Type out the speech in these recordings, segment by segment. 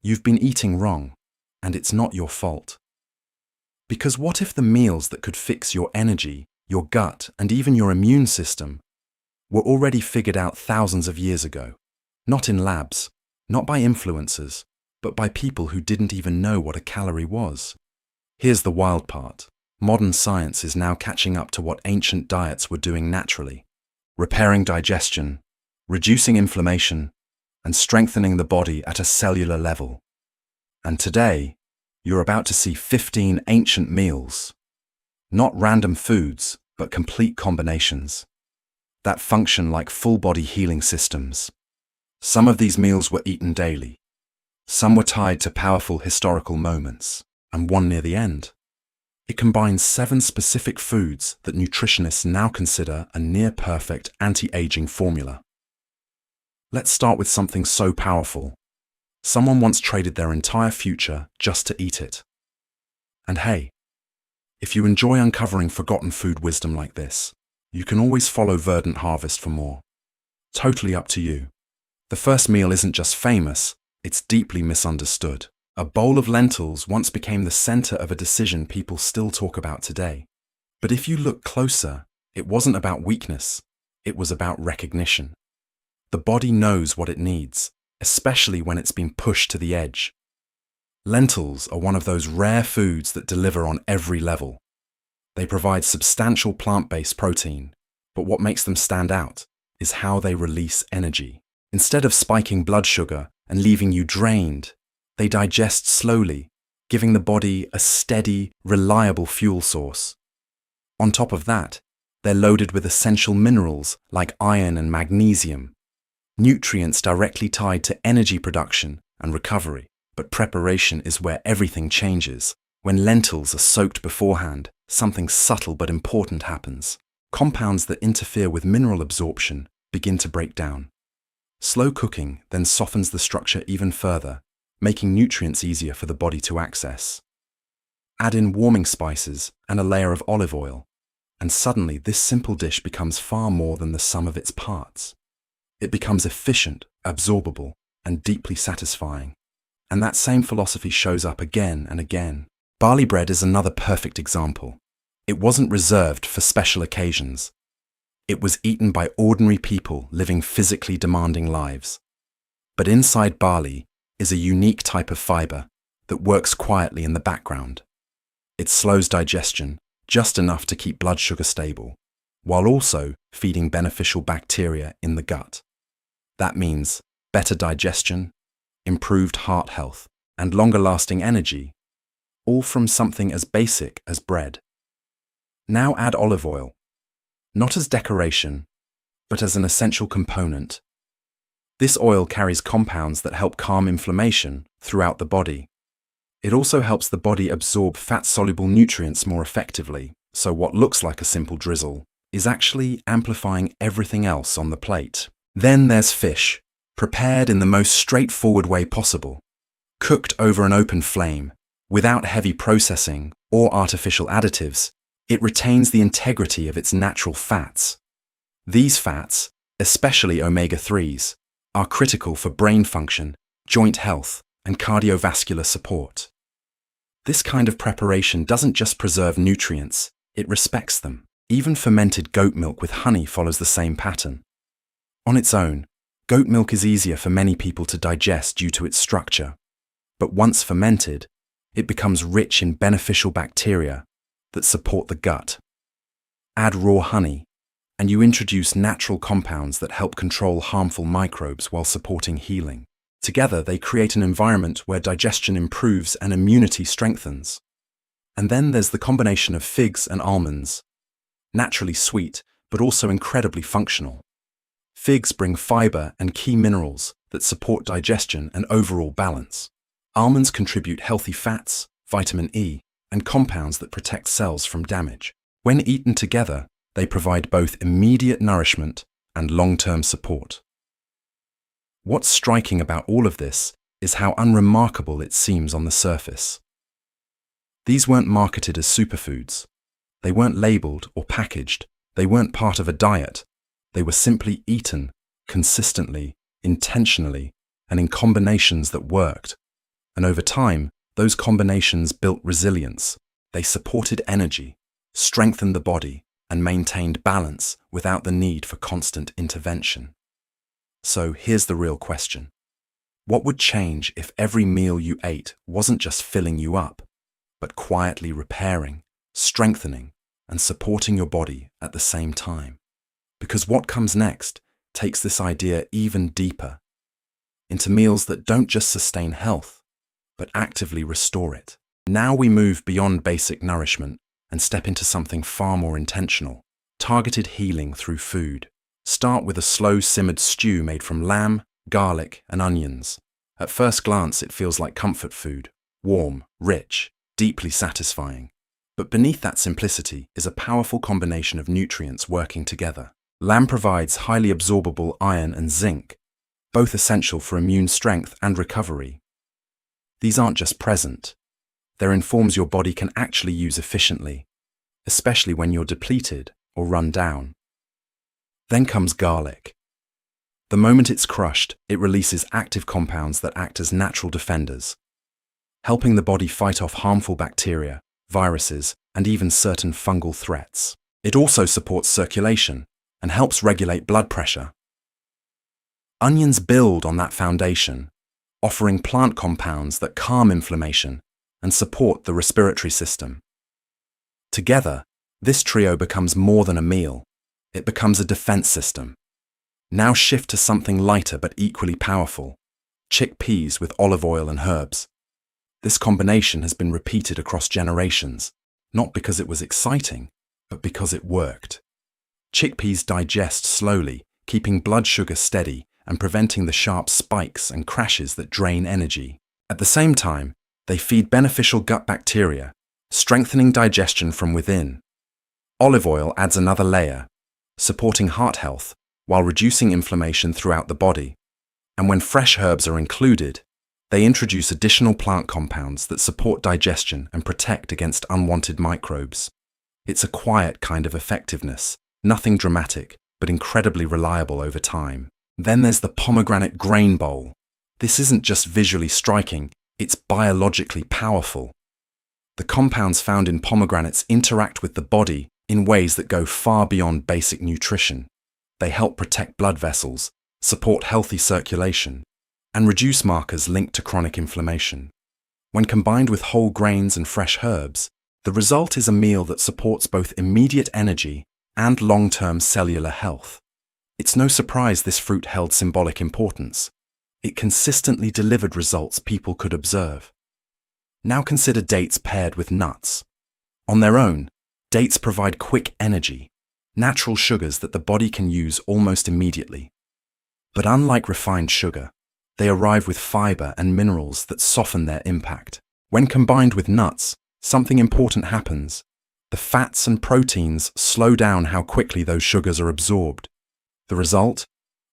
you've been eating wrong, and it's not your fault. Because what if the meals that could fix your energy, your gut, and even your immune system were already figured out thousands of years ago? Not in labs, not by influencers, but by people who didn't even know what a calorie was. Here's the wild part. Modern science is now catching up to what ancient diets were doing naturally, repairing digestion, reducing inflammation, and strengthening the body at a cellular level. And today, you're about to see 15 ancient meals, not random foods, but complete combinations, that function like full-body healing systems. Some of these meals were eaten daily. Some were tied to powerful historical moments, and one near the end. It combines 7 specific foods that nutritionists now consider a near-perfect anti-aging formula. Let's start with something so powerful. Someone once traded their entire future just to eat it. And hey, if you enjoy uncovering forgotten food wisdom like this, you can always follow Verdant Harvest for more. Totally up to you. The first meal isn't just famous, it's deeply misunderstood. A bowl of lentils once became the center of a decision people still talk about today. But if you look closer, it wasn't about weakness, it was about recognition. The body knows what it needs, especially when it's been pushed to the edge. Lentils are one of those rare foods that deliver on every level. They provide substantial plant-based protein, but what makes them stand out is how they release energy. Instead of spiking blood sugar and leaving you drained, they digest slowly, giving the body a steady, reliable fuel source. On top of that, they're loaded with essential minerals like iron and magnesium, nutrients directly tied to energy production and recovery. But preparation is where everything changes. When lentils are soaked beforehand, something subtle but important happens. Compounds that interfere with mineral absorption begin to break down. Slow cooking then softens the structure even further, making nutrients easier for the body to access. Add in warming spices and a layer of olive oil, and suddenly this simple dish becomes far more than the sum of its parts. It becomes efficient, absorbable, and deeply satisfying. And that same philosophy shows up again and again. Barley bread is another perfect example. It wasn't reserved for special occasions. It was eaten by ordinary people living physically demanding lives. But inside barley is a unique type of fiber that works quietly in the background. It slows digestion just enough to keep blood sugar stable, while also feeding beneficial bacteria in the gut. That means better digestion, improved heart health, and longer-lasting energy, all from something as basic as bread. Now add olive oil, not as decoration, but as an essential component. This oil carries compounds that help calm inflammation throughout the body. It also helps the body absorb fat-soluble nutrients more effectively, so what looks like a simple drizzle is actually amplifying everything else on the plate. Then there's fish, prepared in the most straightforward way possible. Cooked over an open flame, without heavy processing or artificial additives, it retains the integrity of its natural fats. These fats, especially omega-3s, are critical for brain function, joint health, and cardiovascular support. This kind of preparation doesn't just preserve nutrients, it respects them. Even fermented goat milk with honey follows the same pattern. On its own, goat milk is easier for many people to digest due to its structure. But once fermented, it becomes rich in beneficial bacteria that support the gut. Add raw honey, and you introduce natural compounds that help control harmful microbes while supporting healing. Together, they create an environment where digestion improves and immunity strengthens. And then there's the combination of figs and almonds. Naturally sweet, but also incredibly functional. Figs bring fiber and key minerals that support digestion and overall balance. Almonds contribute healthy fats, vitamin E, and compounds that protect cells from damage. When eaten together, they provide both immediate nourishment and long-term support. What's striking about all of this is how unremarkable it seems on the surface. These weren't marketed as superfoods. They weren't labeled or packaged. They weren't part of a diet. They were simply eaten, consistently, intentionally, and in combinations that worked. And over time, those combinations built resilience. They supported energy, strengthened the body, and maintained balance without the need for constant intervention. So here's the real question. What would change if every meal you ate wasn't just filling you up, but quietly repairing, strengthening, and supporting your body at the same time? Because what comes next takes this idea even deeper, into meals that don't just sustain health, but actively restore it. Now we move beyond basic nourishment and step into something far more intentional, targeted healing through food. Start with a slow simmered stew made from lamb, garlic, and onions. At first glance, it feels like comfort food, warm, rich, deeply satisfying. But beneath that simplicity is a powerful combination of nutrients working together. Lamb provides highly absorbable iron and zinc, both essential for immune strength and recovery. These aren't just present. They're in forms your body can actually use efficiently, especially when you're depleted or run down. Then comes garlic. The moment it's crushed, it releases active compounds that act as natural defenders, helping the body fight off harmful bacteria, viruses, and even certain fungal threats. It also supports circulation and helps regulate blood pressure. Onions build on that foundation, offering plant compounds that calm inflammation and support the respiratory system. Together, this trio becomes more than a meal. It becomes a defense system. Now shift to something lighter but equally powerful: chickpeas with olive oil and herbs. This combination has been repeated across generations, not because it was exciting, but because it worked. Chickpeas digest slowly, keeping blood sugar steady and preventing the sharp spikes and crashes that drain energy. At the same time, they feed beneficial gut bacteria, strengthening digestion from within. Olive oil adds another layer, supporting heart health while reducing inflammation throughout the body. And when fresh herbs are included, they introduce additional plant compounds that support digestion and protect against unwanted microbes. It's a quiet kind of effectiveness, nothing dramatic, but incredibly reliable over time. Then there's the pomegranate grain bowl. This isn't just visually striking, it's biologically powerful. The compounds found in pomegranates interact with the body in ways that go far beyond basic nutrition. They help protect blood vessels, support healthy circulation, and reduce markers linked to chronic inflammation. When combined with whole grains and fresh herbs, the result is a meal that supports both immediate energy and long-term cellular health. It's no surprise this fruit held symbolic importance. It consistently delivered results people could observe. Now consider dates paired with nuts. On their own, dates provide quick energy, natural sugars that the body can use almost immediately. But unlike refined sugar, they arrive with fiber and minerals that soften their impact. When combined with nuts, something important happens. The fats and proteins slow down how quickly those sugars are absorbed. The result?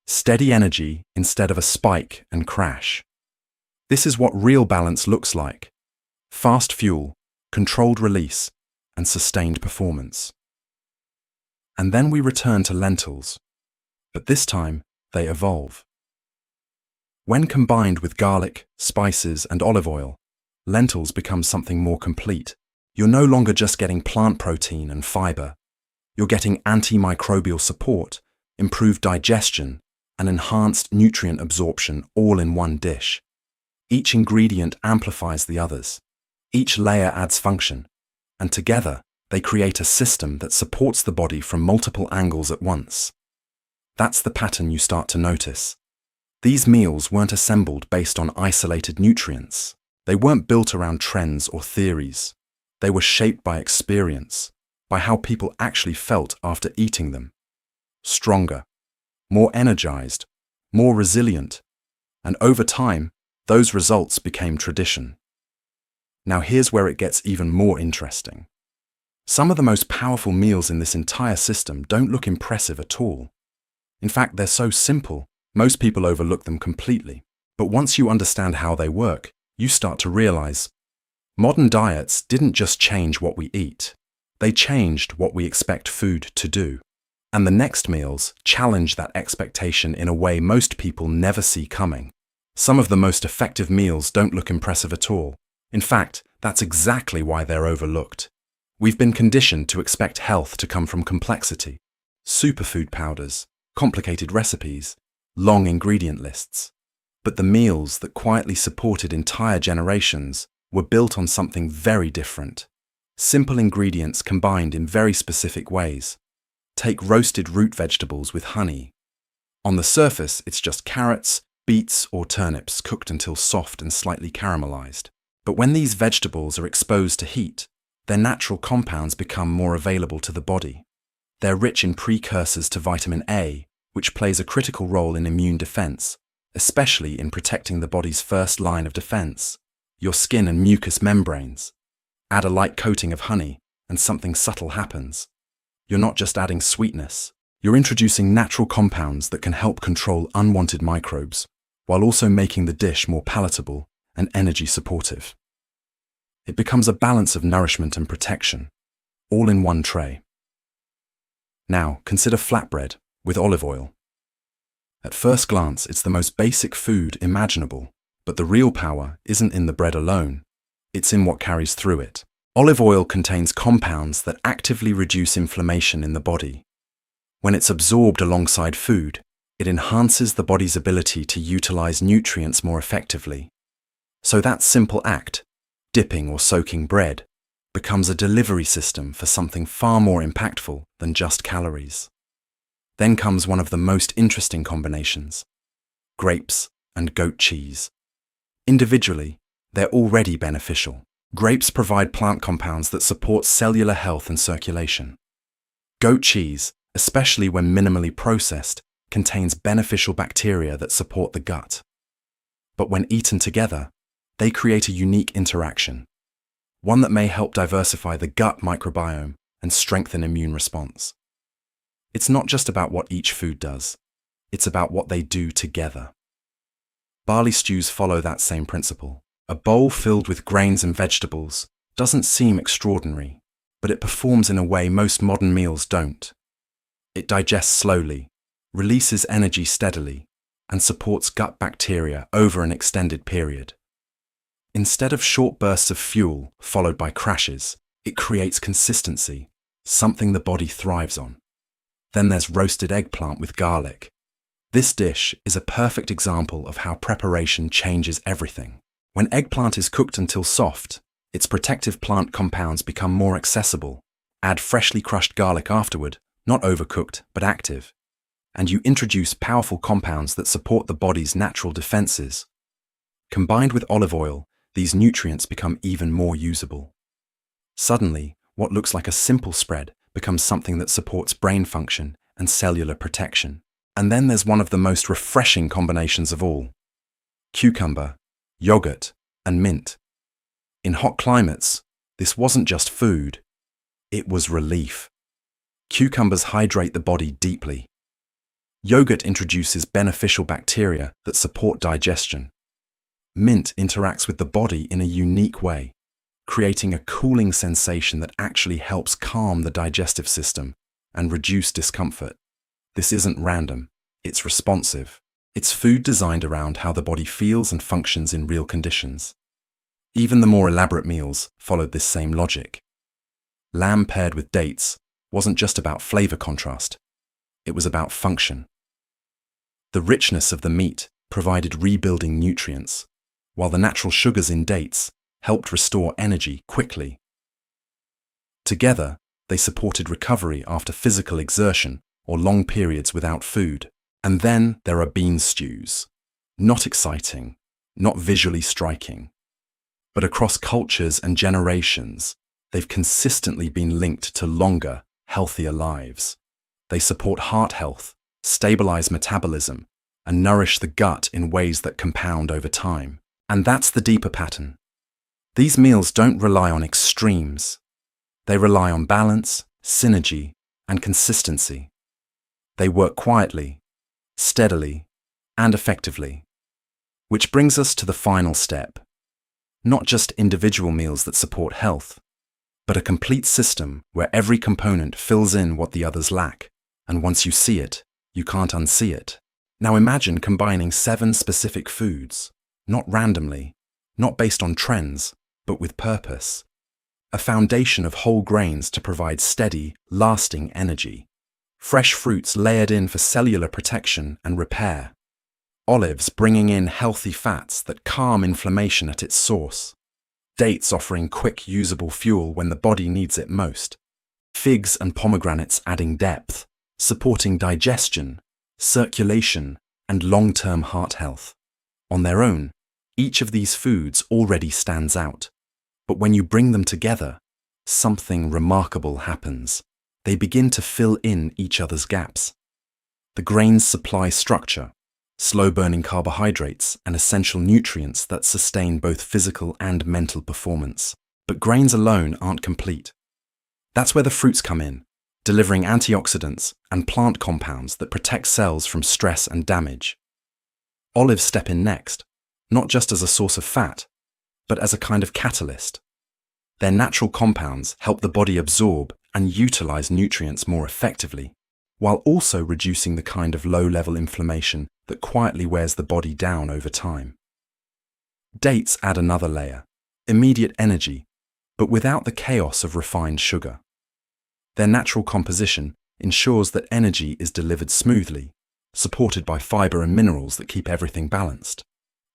Steady energy instead of a spike and crash. This is what real balance looks like: fast fuel, controlled release, and sustained performance. And then we return to lentils, but this time they evolve. When combined with garlic, spices, and olive oil, lentils become something more complete. You're no longer just getting plant protein and fiber. You're getting antimicrobial support, improved digestion, and enhanced nutrient absorption all in one dish. Each ingredient amplifies the others. Each layer adds function, and together they create a system that supports the body from multiple angles at once. That's the pattern you start to notice. These meals weren't assembled based on isolated nutrients. They weren't built around trends or theories. They were shaped by experience, by how people actually felt after eating them. Stronger, more energized, more resilient, and over time, those results became tradition. Now here's where it gets even more interesting. Some of the most powerful meals in this entire system don't look impressive at all. In fact, they're so simple, most people overlook them completely. But once you understand how they work, you start to realize modern diets didn't just change what we eat. They changed what we expect food to do. And the next meals challenge that expectation in a way most people never see coming. Some of the most effective meals don't look impressive at all. In fact, that's exactly why they're overlooked. We've been conditioned to expect health to come from complexity, superfood powders, complicated recipes, long ingredient lists. But the meals that quietly supported entire generations were built on something very different. Simple ingredients combined in very specific ways. Take roasted root vegetables with honey. On the surface, it's just carrots, beets, or turnips cooked until soft and slightly caramelized. But when these vegetables are exposed to heat, their natural compounds become more available to the body. They're rich in precursors to vitamin A, which plays a critical role in immune defense, especially in protecting the body's first line of defense, your skin and mucous membranes. Add a light coating of honey, and something subtle happens. You're not just adding sweetness, you're introducing natural compounds that can help control unwanted microbes, while also making the dish more palatable and energy supportive. It becomes a balance of nourishment and protection, all in one tray. Now, consider flatbread with olive oil. At first glance, it's the most basic food imaginable, but the real power isn't in the bread alone, it's in what carries through it. Olive oil contains compounds that actively reduce inflammation in the body. When it's absorbed alongside food, it enhances the body's ability to utilize nutrients more effectively. So that simple act, dipping or soaking bread, becomes a delivery system for something far more impactful than just calories. Then comes one of the most interesting combinations: grapes and goat cheese. Individually, they're already beneficial. Grapes provide plant compounds that support cellular health and circulation. Goat cheese, especially when minimally processed, contains beneficial bacteria that support the gut. But when eaten together, they create a unique interaction, one that may help diversify the gut microbiome and strengthen immune response. It's not just about what each food does, it's about what they do together. Barley stews follow that same principle. A bowl filled with grains and vegetables doesn't seem extraordinary, but it performs in a way most modern meals don't. It digests slowly, releases energy steadily, and supports gut bacteria over an extended period. Instead of short bursts of fuel followed by crashes, it creates consistency, something the body thrives on. Then there's roasted eggplant with garlic. This dish is a perfect example of how preparation changes everything. When eggplant is cooked until soft, its protective plant compounds become more accessible. Add freshly crushed garlic afterward, not overcooked but active, and you introduce powerful compounds that support the body's natural defenses. Combined with olive oil, these nutrients become even more usable. Suddenly, what looks like a simple spread becomes something that supports brain function and cellular protection. And then there's one of the most refreshing combinations of all: cucumber, yogurt, and mint. In hot climates, this wasn't just food, it was relief. Cucumbers hydrate the body deeply. Yogurt introduces beneficial bacteria that support digestion. Mint interacts with the body in a unique way, creating a cooling sensation that actually helps calm the digestive system and reduce discomfort. This isn't random, it's responsive. It's food designed around how the body feels and functions in real conditions. Even the more elaborate meals followed this same logic. Lamb paired with dates wasn't just about flavor contrast, it was about function. The richness of the meat provided rebuilding nutrients, while the natural sugars in dates helped restore energy quickly. Together, they supported recovery after physical exertion or long periods without food. And then there are bean stews. Not exciting, not visually striking, but across cultures and generations, they've consistently been linked to longer, healthier lives. They support heart health, stabilize metabolism, and nourish the gut in ways that compound over time. And that's the deeper pattern. These meals don't rely on extremes. They rely on balance, synergy, and consistency. They work quietly, steadily, and effectively. Which brings us to the final step. Not just individual meals that support health, but a complete system where every component fills in what the others lack, and once you see it, you can't unsee it. Now imagine combining 7 specific foods, not randomly, not based on trends, but with purpose. A foundation of whole grains to provide steady, lasting energy. Fresh fruits layered in for cellular protection and repair. Olives bringing in healthy fats that calm inflammation at its source. Dates offering quick, usable fuel when the body needs it most. Figs and pomegranates adding depth, supporting digestion, circulation, and long-term heart health. On their own, each of these foods already stands out. But when you bring them together, something remarkable happens. They begin to fill in each other's gaps. The grains supply structure, slow-burning carbohydrates, and essential nutrients that sustain both physical and mental performance. But grains alone aren't complete. That's where the fruits come in, delivering antioxidants and plant compounds that protect cells from stress and damage. Olives step in next, not just as a source of fat, but as a kind of catalyst. Their natural compounds help the body absorb and utilize nutrients more effectively, while also reducing the kind of low-level inflammation that quietly wears the body down over time. Dates add another layer, immediate energy, but without the chaos of refined sugar. Their natural composition ensures that energy is delivered smoothly, supported by fiber and minerals that keep everything balanced.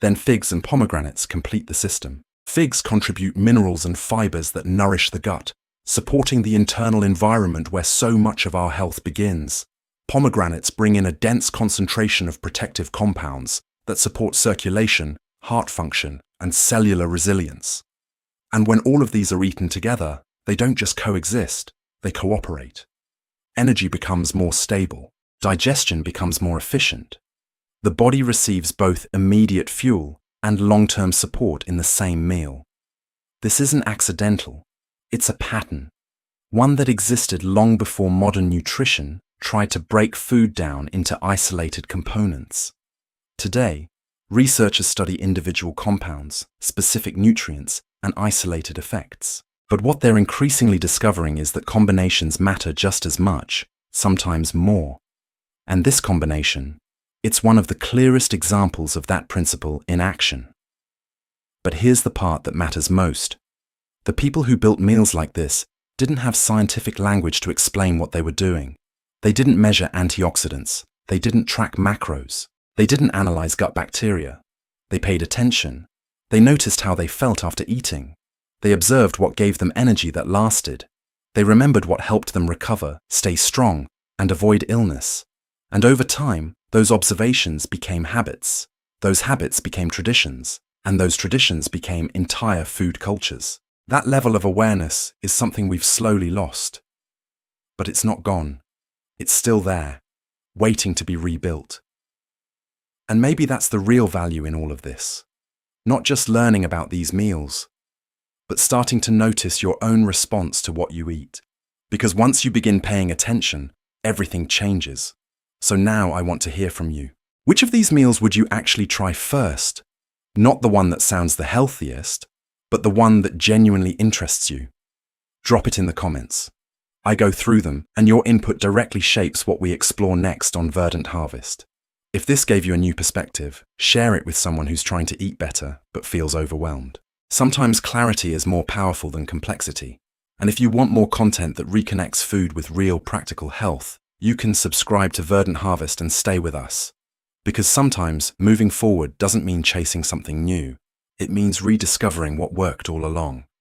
Then figs and pomegranates complete the system. Figs contribute minerals and fibers that nourish the gut, supporting the internal environment where so much of our health begins. Pomegranates bring in a dense concentration of protective compounds that support circulation, heart function, and cellular resilience. And when all of these are eaten together, they don't just coexist, they cooperate. Energy becomes more stable, digestion becomes more efficient. The body receives both immediate fuel and long-term support in the same meal. This isn't accidental, it's a pattern, one that existed long before modern nutrition tried to break food down into isolated components. Today, researchers study individual compounds, specific nutrients, and isolated effects. But what they're increasingly discovering is that combinations matter just as much, sometimes more. And this combination, it's one of the clearest examples of that principle in action. But here's the part that matters most. The people who built meals like this didn't have scientific language to explain what they were doing. They didn't measure antioxidants. They didn't track macros. They didn't analyze gut bacteria. They paid attention. They noticed how they felt after eating. They observed what gave them energy that lasted. They remembered what helped them recover, stay strong, and avoid illness. And over time, those observations became habits. Those habits became traditions. And those traditions became entire food cultures. That level of awareness is something we've slowly lost. But it's not gone. It's still there, waiting to be rebuilt. And maybe that's the real value in all of this. Not just learning about these meals, but starting to notice your own response to what you eat. Because once you begin paying attention, everything changes. So now I want to hear from you. Which of these meals would you actually try first? Not the one that sounds the healthiest, but the one that genuinely interests you. Drop it in the comments. I go through them, and your input directly shapes what we explore next on Verdant Harvest. If this gave you a new perspective, share it with someone who's trying to eat better but feels overwhelmed. Sometimes clarity is more powerful than complexity. And if you want more content that reconnects food with real practical health, you can subscribe to Verdant Harvest and stay with us. Because sometimes moving forward doesn't mean chasing something new. It means rediscovering what worked all along.